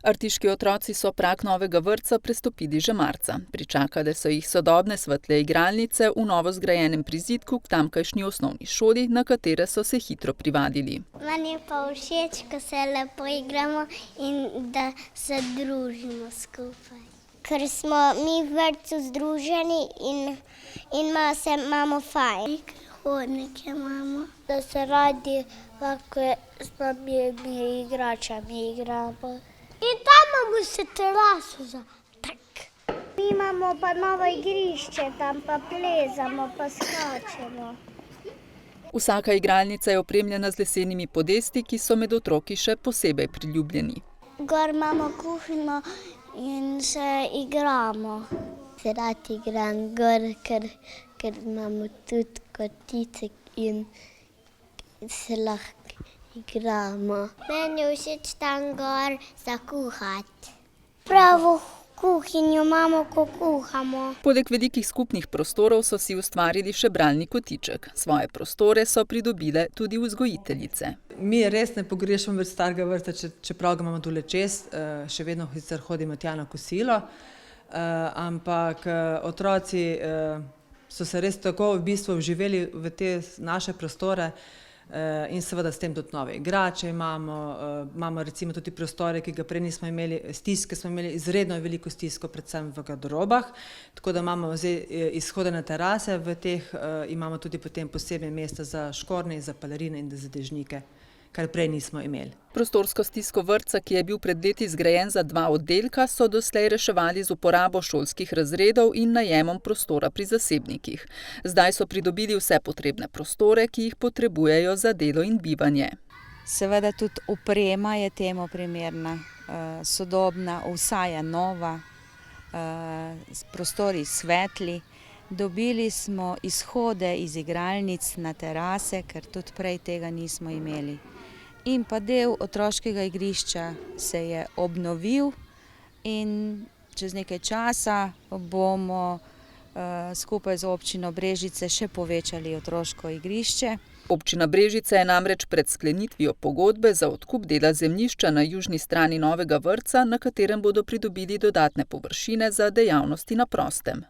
Artiški otroci so prag novega vrtca prestopili že marca. Pričakale so jih sodobne svetle igralnice v novo zgrajenem prizidku k tamkajšnji osnovni šoli, na katere so se hitro privadili. Meni je pa všeč, ko se lepo igramo in da se družimo skupaj. Ker smo mi v vrtcu združeni in imamo fajn. Hodnike imamo, da se radi lahko s novimi igračami igramo. In tam imamo še teraso za tak. Mi imamo pa novo igrišče, tam pa plezamo, pa skačemo. Vsaka igralnica je opremljena z lesenimi podesti, ki so med otroki še posebej priljubljeni. Gor imamo kuhinjo in se igramo. Se rad igram gor, ker imamo tudi kotice in se lahko igramo. Meni je všeč tam gor za kuhati. Pravo kuhinjo imamo, ko kuhamo. Poleg velikih skupnih prostorov so si ustvarili še bralni kotiček. Svoje prostore so pridobile tudi vzgojiteljice. Mi res ne pogrešamo več starega vrtca, čeprav ga imamo tule čez, še vedno sicer hodimo tja na kosilo, ampak otroci so se res tako v bistvu vživeli v te naše prostore in seveda s tem tudi nove igrače imamo recimo tudi prostore, ki ga prej nismo imeli, stiske smo imeli izredno veliko stisko, predvsem v garderobah, tako da imamo zdaj izhode na terase, v teh imamo tudi potem posebne mesta za škornje, za balerine in za dežnike, kar prej nismo imeli. Prostorsko stisko vrtca, ki je bil pred leti zgrajen za 2 oddelka, so doslej reševali z uporabo šolskih razredov in najemom prostora pri zasebnikih. Zdaj so pridobili vse potrebne prostore, ki jih potrebujejo za delo in bivanje. Seveda tudi oprema je temu primerna, sodobna, vsa je nova, prostori svetli. Dobili smo izhode iz igralnic na terase, ker tudi prej tega nismo imeli. In pa del otroškega igrišča se je obnovil in čez nekaj časa bomo skupaj z občino Brežice še povečali otroško igrišče. Občina Brežice je namreč pred sklenitvijo pogodbe za odkup dela zemljišča na južni strani novega vrtca, na katerem bodo pridobili dodatne površine za dejavnosti na prostem.